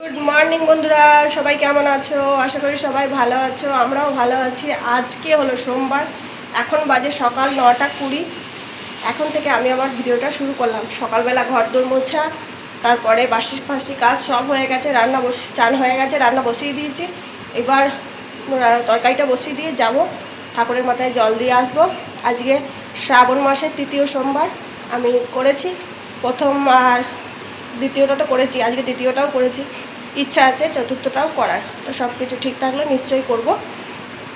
Good morning বন্ধুরা, সবাই কেমন আছো? আশা করি সবাই ভালো আছো, আমরাও ভালো আছি। আজকে হলো সোমবার, এখন বাজে সকাল 9টা 20। এখন থেকে আমি আমার ভিডিওটা শুরু করলাম। সকালবেলা ঘর দোর মোছা, তারপরে বাসি ফাসি কাজ সব হয়ে গেছে, চান হয়ে গেছে, রান্না বসিয়ে দিয়েছি। এবার তরকারিটা বসিয়ে দিয়ে যাব, ঠাকুরের মাথায় জল দিয়ে আসবো। আজকে শ্রাবণ মাসের 3য় সোমবার আমি করেছি। প্রথম আর দ্বিতীয়টা তো করেছি, আজকে তৃতীয়টাও করেছি। ইচ্ছা আছে চতুর্থটাও করার, তো সব কিছু ঠিক থাকলে নিশ্চয়ই করব।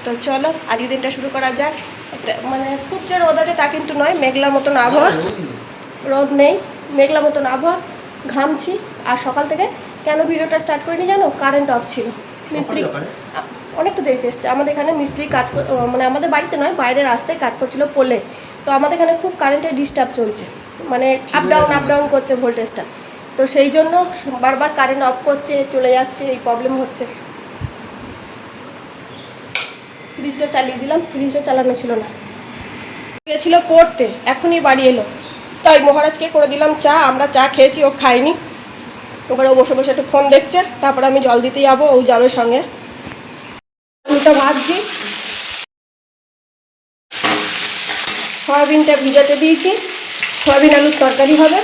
তো চলো আজকের দিনটা শুরু করা যাক। মানে খুব যে রোদ আছে তা কিন্তু নয়, মেঘলা মতন আবহাওয়া, রোদ নেই, মেঘলা মতন আবহাওয়া, ঘামছি। আর সকাল থেকে কেন ভিডিওটা স্টার্ট করিনি জানো? কারেন্ট অফ ছিল। মিস্ত্রি অনেকটা দেরিতে এসছে। আমাদের এখানে মিস্ত্রি কাজ মানে আমাদের বাড়িতে নয়, বাইরের রাস্তায় কাজ করছিল পোলে। তো আমাদের এখানে খুব কারেন্টের ডিস্টার্ব চলছে, মানে আপ ডাউন করছে ভোল্টেজটা। তো সেই জন্য বারবার কারেন্ট অফ করছে, চলে যাচ্ছে, এই প্রবলেম হচ্ছে। ফ্রিজটা চালিয়ে দিলাম, ফ্রিজটা চালানো ছিল না, গেছিলো পড়তে, এখনই বাড়ি এলো। তাই মহারাজকে করে দিলাম চা, আমরা চা খেয়েছি, ও খায়নি। এবার ও বসে বসে একটু ফোন দেখছে, তারপর আমি জল দিতে যাবো, ও যাবে সঙ্গে। আলুটা ভাজছি, সয়াবিনটা ভিজাতে দিয়েছি, সয়াবিন আলুর তরকারি হবে।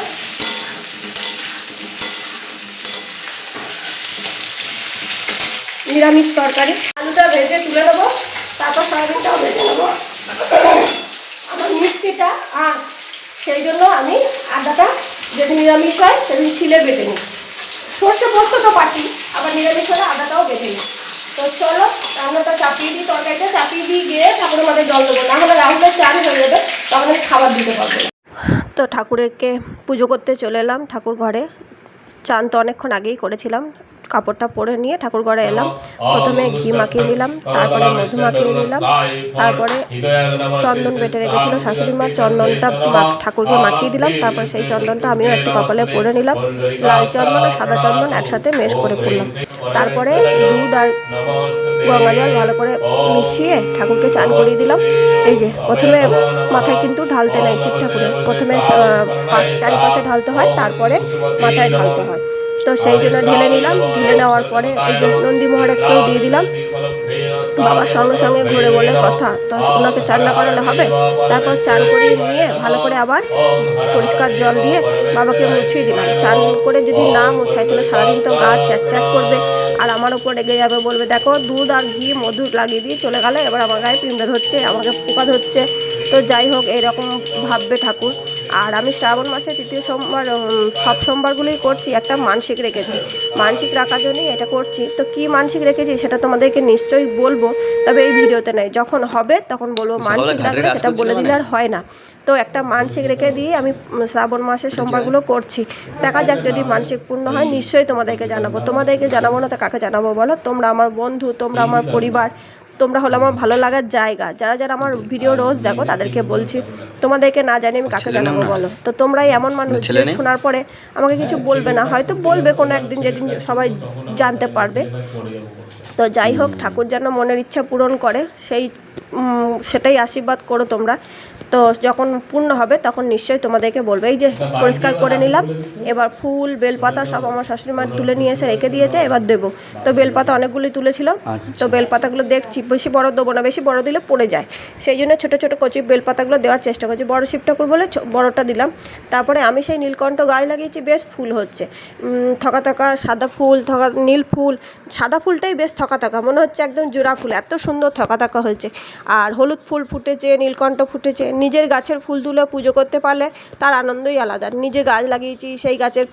নিরামিষ তরকারি। আলুটা ভেজে তুলে নেবো, তারপর সয়াবিনটাও ভেজে নেবো। আমার মিষ্টিটা সেই জন্য আমি আদাটা যদি নিরামিষ হয় সেদিন শিলে বেটে নিই। সর্ষে পোস্ত তো পাচ্ছি, আবার নিরামিষ হলে আদাটাও বেটে নিই। তো চলো রান্নাটা চাপিয়ে দিই, তরকারিটা চাপিয়ে দিয়ে গিয়ে ঠাকুরের মাথায় জল দেবো, না হলে রাহুলের চান হয়ে যাবে, তখন আমি খাবার দিতে পারবো না। তো ঠাকুরকে পুজো করতে চলে এলাম ঠাকুর ঘরে। চান তো অনেকক্ষণ আগেই করেছিলাম। কাপড়টা পরে নিয়ে ঠাকুর ঘরে এলাম। প্রথমে ঘি মাখিয়ে নিলাম, তারপরে মধু মাখিয়ে নিলাম, তারপরে চন্দন বেটে রেখেছিল শাশুড়ি মা, চন্দনটা ঠাকুরকে মাখিয়ে দিলাম। তারপরে সেই চন্দনটা আমিও একটু কপালে পরে নিলাম। লাল চন্দন আর সাদা চন্দন একসাথে মেশ করে পড়লাম। তারপরে দুধ আর গঙ্গা জল ভালো করে মিশিয়ে ঠাকুরকে চান করিয়ে দিলাম। এই যে প্রথমে মাথায় কিন্তু ঢালতে নেই শিব ঠাকুরের, প্রথমে চারিপাশে ঢালতে হয়, তারপরে মাথায় ঢালতে হয়। তো সেই জন্য ঢেলে নিলাম। ঢেলে নেওয়ার পরে এই যে নন্দী মহারাজকেও দিয়ে দিলাম। বাবার সঙ্গে সঙ্গে ঘুরে বলে কথা, তো ওনাকে চান না করালে হবে। তারপর চান করিয়ে নিয়ে ভালো করে আবার পরিষ্কার জল দিয়ে বাবাকে মুছিয়ে দিলাম। চান করে যদি না মোছাই তাহলে সারাদিন তো গা চ্যাক করবে, আর আমার ওপর রেগে যাবে, বলবে দেখো দুধ আর ঘি মধু লাগিয়ে দিয়ে চলে গেলে, এবার আমার গায়ে পিঁমড়ে ধরছে, আমাকে পোকা ধরছে। তো যাই হোক, এইরকম ভাববে ঠাকুর। আর আমি শ্রাবণ মাসে 3য় সোমবার, সব সোমবারগুলোই করছি, একটা মানসিক রেখেছি। মানসিক রাখার জন্যই এটা করছি। তো কী মানসিক রেখেছি সেটা তোমাদেরকে নিশ্চয়ই বলবো, তবে এই ভিডিওতে নেই, যখন হবে তখন বলবো। মানসিক রাখলে সেটা বলে দিলে আর হয় না। তো একটা মানসিক রেখে দিয়ে আমি শ্রাবণ মাসের সোমবারগুলো করছি। দেখা যাক, যদি মানসিক পূর্ণ হয় নিশ্চয়ই তোমাদেরকে জানাবো। তোমাদেরকে জানাবো না তো কাকে জানাবো বলো? তোমরা আমার বন্ধু, তোমরা আমার পরিবার, তোমরা হলো আমার ভালো লাগার জায়গা। যারা যারা আমার ভিডিও রোজ দেখো তাদেরকে বলছি, তোমাদেরকে না জানি আমি কাকে জানাবো বলো? তো তোমরাই এমন মানুষ যে শোনার পরে আমাকে কিছু বলবে না, হয়তো বলবে কোনো একদিন, যেদিন সবাই জানতে পারবে। তো যাই হোক, ঠাকুর যেন মনের ইচ্ছা পূরণ করে, সেটাই আশীর্বাদ করো তোমরা। তো যখন পূর্ণ হবে তখন নিশ্চয়ই তোমাদেরকে বলবে। এই যে পরিষ্কার করে নিলাম। এবার ফুল বেলপাতা সব আমার শাশুড়ি মা তুলে নিয়ে এসে রেখে দিয়েছে, এবার দেবো। তো বেলপাতা অনেকগুলি তুলেছিল, তো বেলপাতাগুলো দেখছি বেশি বড় দেবো না, বেশি বড় দিলে পড়ে যায়। সেই জন্য ছোটো ছোটো কচি বেলপাতাগুলো দেওয়ার চেষ্টা করছি। বড় শিব ঠাকুর বলে বড়টা দিলাম। তারপরে আমি সেই নীলকণ্ঠ গায়ে লাগিয়েছি, বেশ ফুল হচ্ছে, থকা থকা সাদা ফুল, নীল ফুল। সাদা ফুলটাই বেশ থকা থকা মনে হচ্ছে, একদম জোড়া ফুল, এত সুন্দর থকা থকা হয়েছে। আর হলুদ ফুল ফুটেছে, নীলকণ্ঠ ফুটেছে। নিজের গাছের ফুল তুলে পুজো করতে পারলে তার আনন্দই আলাদা। নিজে গাছ লাগিয়েছি, সেই গাছের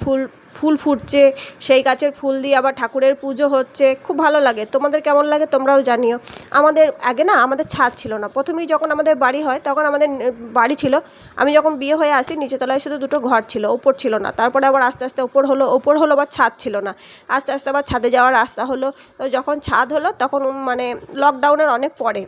ফুল ফুটছে, সেই গাছের ফুল দিয়ে আবার ঠাকুরের পুজো হচ্ছে, খুব ভালো লাগে। তোমাদের কেমন লাগে তোমরাও জানিও। আমাদের আগে না, আমাদের ছাদ ছিল না। প্রথমেই যখন আমাদের বাড়ি হয় তখন আমাদের বাড়ি ছিল, আমি যখন বিয়ে হয়ে আসি নিচেতলায় শুধু 2টো ঘর ছিল, ওপর ছিল না। তারপরে আবার আস্তে আস্তে ওপর হলো, আবার ছাদ ছিল না। আস্তে আস্তে আবার ছাদে যাওয়ার রাস্তা হলো। তো যখন ছাদ হলো তখন মানে লকডাউনের অনেক পরে,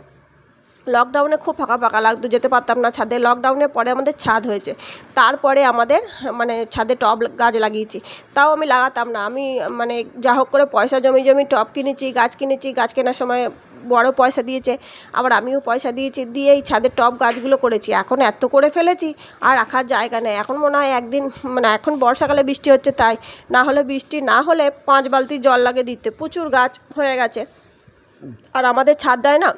লকডাউনে খুব ফাঁকা ফাঁকা লাগতো, যেতে পারতাম না ছাদে। লকডাউনের পরে আমাদের ছাদ হয়েছে, তারপরে আমাদের মানে ছাদে টব গাছ লাগিয়েছি। তাও আমি লাগাতাম না, আমি মানে যা হোক করে পয়সা জমি টব কিনেছি, গাছ কিনেছি। গাছ কেনার সময় বড় পয়সা দিয়েছে, আবার আমিও পয়সা দিয়েছি, দিয়ে এই ছাদের টব গাছগুলো করেছি। এখন এত করে ফেলেছি আর রাখার জায়গা নেই। এখন মনে হয় একদিন মানে এখন বর্ষাকালে বৃষ্টি হচ্ছে তাই, না হলে বৃষ্টি না হলে 5 বালতি জল লাগে দিতে। প্রচুর গাছ হয়ে গেছে, আর আমাদের ছাদ দেয় না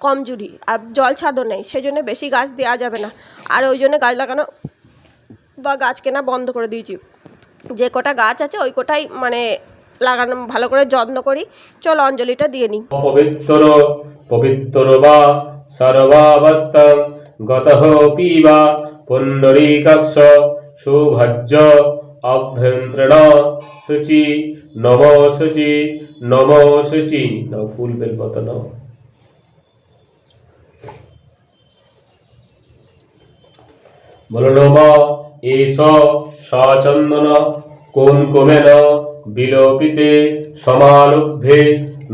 কমজুরি, আর জল ছাদও নেই, সেই জন্য বেশি গাছ দেওয়া যাবে না। আর ওই জন্য গাছ লাগানো বা গাছ কেনা বন্ধ করে দিয়েছি। যে কটা গাছ আছে ওই কটাই মানে লাগানো, ভালো করে যত্ন করি। চলো অঞ্জলিটা দিয়ে নিই। পবিত্র পবিত্র বা সর্বাবস্থাং গতঃ পিবা পুণ্ডরীকাক্ষ সুভজ্জ অভ্যন্তরণ শুচি নমো শুচি নমো শুচি। নাও ফুল বেলপাতা নাও। বলো নম এষ সচন্দন কুঙ্কুমেন বিলোপিতে সমালুভ্যে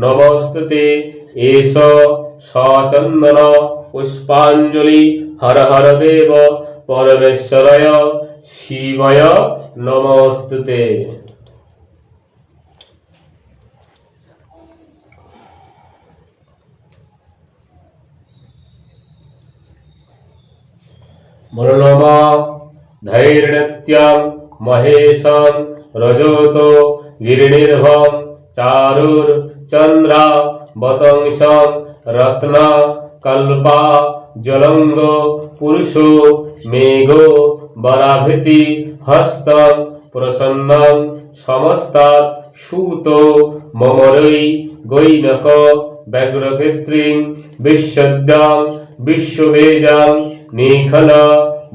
নমস্তুতে এষ সচন্দন পুষ্পাঞ্জলি হর হর দেব পরমেশ্বরায় শিবায় নমস্তুতে। বলো নম ধৈর্যত্যং মহেশং রজত গিরিনির্ভং চারুর চন্দ্রা বতংসং রত্ন কল্পা জলঙ্গ পুরুষো মেঘো বরাভৃতি হস্তং প্রসন্নং সমস্তাৎ সুত মমরৈ গৈনক ব্যগ্রক্ষেত্রিং বিশ্বদ্যাং বিশ্ববেজাং নিখল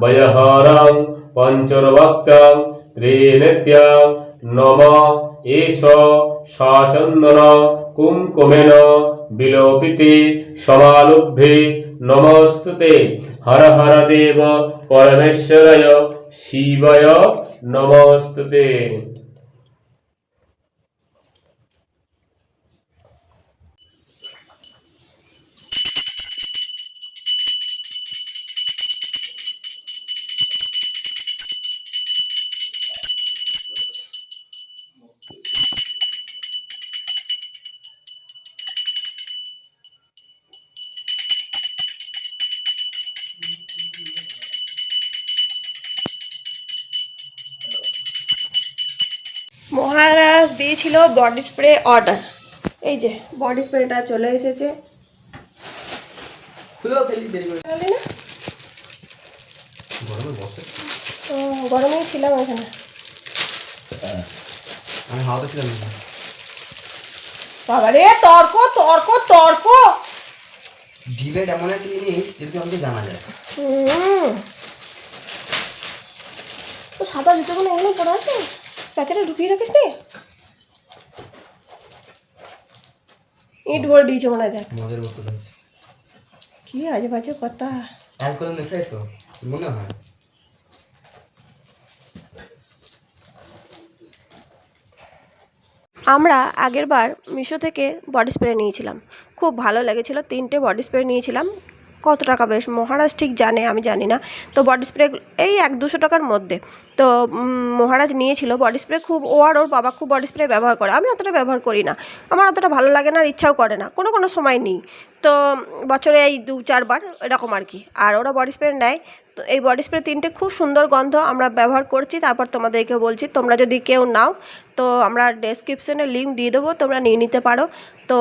বয়হরাং পঞ্চরভক্তাং ত্রিনেত্যাং নম এষ সচন্দন কুঙ্কুমেন বিলোপিতে সমালুভ্যে নমস্তুতে হর হর দেব পরমেশ্বরায় শিবায় নমস্তুতে। মহারাজ দিয়েছিল বডি স্প্রে অর্ডার, এই যে বডি স্প্রেটা চলে এসেছে। গরমেই ছিলাম ওখানে, আমি হাওয়াতে ছিলাম। বাবারে তর্ক তর্ক তর্ক। ডিবেট এমন একটা জিনিস যেটা আমাকে জানা যায়। তো সাদা জুতোগুলো এগুলো পড়া আছে, প্যাকেটে ঢুকিয়ে রাখিস নি। ইট ভরে দিয়েছে মনে হয়, দেখ মদের বোতল আছে। কি আজে বাজে কথা। অ্যালকোহল মেশাই তো মনে হয়। আমরা আগের বার মিশো থেকে বডি স্প্রে নিয়েছিলাম, খুব ভালো লেগেছিলো। 3টে বডি স্প্রে নিয়েছিলাম। কত টাকা বেশ মহারাজ ঠিক জানে, আমি জানি না। তো বডি স্প্রে এই 100-200 টাকার মধ্যে। তো মহারাজ নিয়েছিল বডি স্প্রে, খুব ওর বাবা খুব বডি স্প্রে ব্যবহার করে। আমি অতটা ব্যবহার করি না, আমার অতটা ভালো লাগে না, আর ইচ্ছাও করে না, কোনো সময় নিই। তো বছরে এই 2-4 বার এরকম আর কি। আর ওরা বডি স্প্রে নেয়। তো এই বডি স্প্রে 3টে খুব সুন্দর গন্ধ, আমরা ব্যবহার করছি। তারপর তোমাদেরকে বলছি, তোমরা যদি কেউ নাও তো আমরা ডেসক্রিপশনে লিঙ্ক দিয়ে দেবো, তোমরা নিয়ে নিতে পারো। তো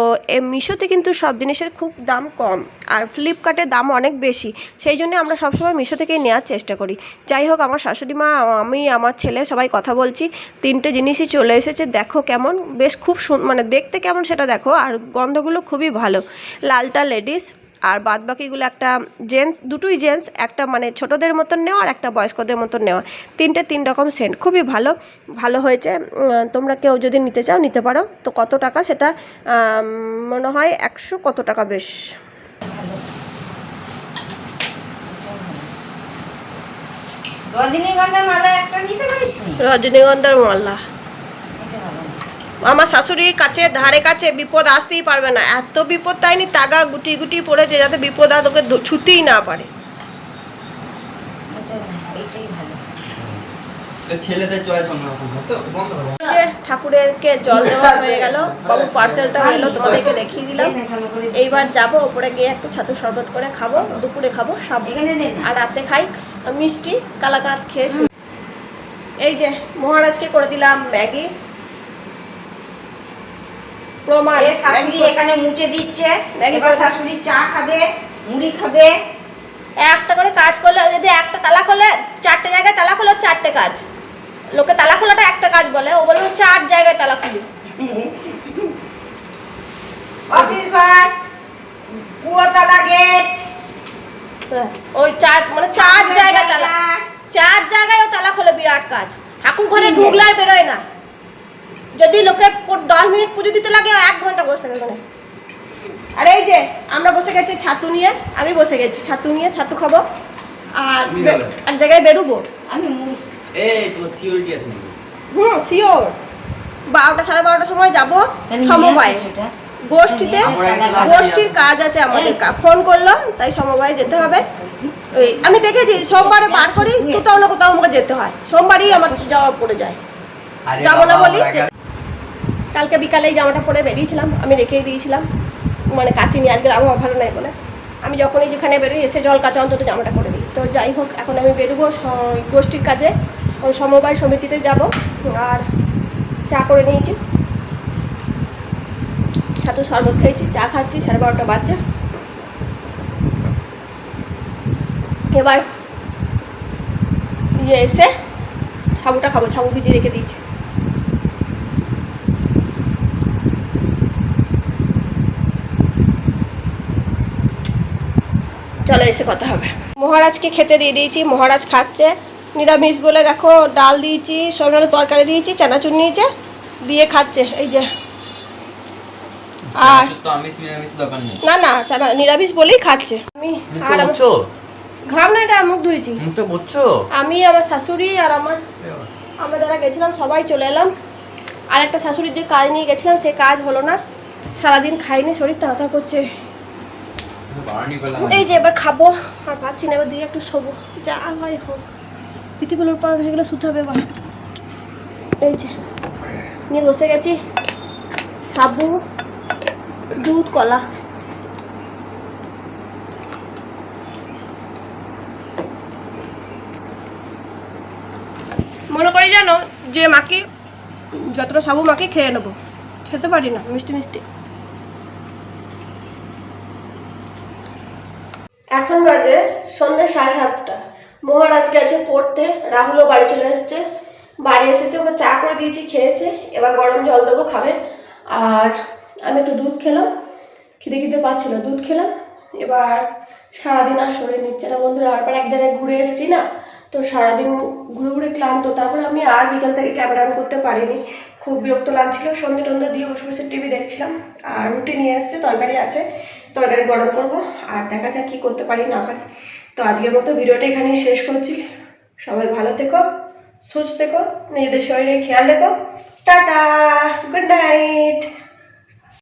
মিশোতে কিন্তু সব জিনিসের খুব দাম কম, আর ফ্লিপকার্টের দাম অনেক বেশি। সেই জন্য আমরা সবসময় মিশো থেকেই নেওয়ার চেষ্টা করি। যাই হোক, আমার শাশুড়ি মা, আমি, আমার ছেলে সবাই কথা বলছি। 3টে জিনিসই চলে এসেছে, দেখো কেমন, বেশ খুব মানে দেখতে কেমন সেটা দেখো। আর গন্ধগুলো খুবই ভালো। লালটা লেডিস আর বাদ বাকিগুলো একটা জেন্টস, দুটোই জেন্টস, একটা মানে ছোটোদের মতন নেওয়া আর একটা বয়স্কদের মতন নেওয়া। 3টে 3 রকম সেন্ট, খুবই ভালো হয়েছে। তোমরা কেউ যদি নিতে চাও নিতে পারো। তো কত টাকা সেটা মনে হয় 100 কত টাকা বেশ। রজনীগন্ধার মালা একটা নিতে পারিস নি? রজনীগন্ধার মালা আমার শাশুড়ির কাছে ধারে কাছে বিপদ আসতেই পারবে না, এত বিপদ তাইনি তাগা গুটি গুটি পড়েছে যাতে বিপদ আর তোকে ছুতেই না পারে। এইটাই ভালো। ছেলেদের চয়েস অন্যরকম তো বন্ধ করো। ঠাকুরেরকে জল দেওয়া হয়ে গেল, বাবু পার্সেলটা এলো, তোমাদেরকে দেখিয়ে দিলাম। এইবার যাবো ওপরে গিয়ে একটু ছাতু শরবত করে খাবো, দুপুরে খাবো সব, আর রাতে খাই মিষ্টি কালাকাঁদ খেয়ে শুই। এই যে মহারাজকে করে দিলাম ম্যাগি, প্রমাণ শাশুড়ি এখানে মুছে দিচ্ছে, ম্যাগি এবার শাশুড়ি চা খাবে, মুড়ি খাবে। একটা করে কাজ করলে, যদি একটা তালা খোলে 4টে জায়গায় তালা খোলে 4টে কাজ, লোকে তালা খোলাটা একটা কাজ বলে, ও বলবে 4 জায়গায় তালা খুলি। অফিস ঘর, কুয়োতলা গেট, ওই 4 মানে 4 জায়গায় তালা, 4 জায়গায় ও তালা খোলে, বিরাট কাজ। ঠাকুর ঘরে ঢুকলে আর বেরোয় না, যদি লোকে 10 মিনিট পুজো দিতে লাগে 1 ঘন্টা বসে থাকে ওখানে। আর এই যে আমরা বসে গেছি ছাতু নিয়ে, আমি বসে গেছি ছাতু নিয়ে, ছাতু খাবো আর এক জায়গায় বেরোবো। আমি মুড়ি। এই তোমার সিওরিটি আছে নাকি? শিওর 12টা 12:30টার সময় যাবো সমবায় গোষ্ঠীতে, গোষ্ঠীর কাজ আছে আমাদের, ফোন করলো তাই সমবায় যেতে হবে। ওই আমি দেখেছি সোমবারে বার করি, কোথাও না কোথাও আমাকে যেতে হয়, সোমবারই আমার যাওয়া পড়ে যায়, যাবো না বলি। কালকে বিকালে এই জামাটা পরে বেরিয়েছিলাম, আমি রেখেই দিয়েছিলাম, মানে কাচিনি, আজকের আবহাওয়া ভালো নাই বলে। আমি যখনই যেখানে বেরোই এসে জল কাচা অন্তত জামাটা করে দিই। তো যাই হোক, এখন আমি বেরোবো গোষ্ঠীর কাজে, ওই সমবায় সমিতিতে যাব। আর চা করে নিয়েছি, ছাতু শরবত খেয়েছি, চা খাচ্ছি, 12:30 বাজছে। এবার এসে সাবুটা খাবো, সাবু ভিজিয়ে রেখে দিয়েছি। চলো এসে কথা হবে। মহারাজকে খেতে দিয়ে দিয়েছি, মহারাজ খাচ্ছে নিরামিষ বলে, দেখো ডাল দিয়েছি, সব ধরনের তরকারি দিয়েছি, চানাচুর নিয়েছে দিয়ে খাচ্ছে। এই যে আর তো আমিষ নিরামিষ দোকান নেই না না নিরামিষ বলেই খাচ্ছে। আমি আর বুঝছো ঘাম না, এটা মুখ ধুয়েছি। মুখ তো বুঝছো? আমি, আমার শাশুড়ি আর আমরা যারা গেছিলাম সবাই চলে এলাম। আর একটা শাশুড়ির যে কাজ নিয়ে গেছিলাম সে কাজ হলো না, সারাদিন খাইনি, শরীর তাড়া করছে। এই যে এবার খাবো, আর পাচ্ছি না, এবার দিয়ে একটু শোবো, যা হয় হোক, পিঠিগুলোর পর হয়ে গেলে শুতে হবে এবার। এই যে নিয়ে বসে গেছি, সাবু, দুধ, কলা। মনে করি জানো যে মাকে যতটা সাবু মাকে খেয়ে নেবো, খেতে পারি না মিষ্টি মিষ্টি। এখন বাজে সন্ধ্যে 7:30। মহারাজ গেছে পড়তে, রাহুলও বাড়ি চলে এসছে, বাড়ি এসেছে, ওকে চা করে দিয়েছি, খেয়েছে, এবার গরম জল দেবো খাবে। আর আমি একটু দুধ খেলাম, খিদে পাচ্ছিল, দুধ খেলাম। এবার সারাদিন আর শরীর নিচ্ছে না বন্ধুরা, আর এক জায়গায় ঘুরে এসেছি না, তো সারাদিন ঘুরে ঘুরে ক্লান্ত। তারপরে আমি আর বিকাল থেকে ক্যামেরা অন করতে পারিনি, খুব বিরক্ত লাগছিল। সন্ধ্যে টন্ধে দিয়ে বসে বসে টিভি দেখছিলাম। আর রুটি নিয়ে এসছে, তরকারি আছে, তরকারি গরম করবো, আর দেখা যাক কী করতে পারি না পারি। তো আজকের মতো ভিডিওটা এখানেই শেষ করছি। সবাই ভালো থেকো, সুস্থ থেকো, নিজেদের শরীরে খেয়াল রেখো, টাটা, গুড নাইট।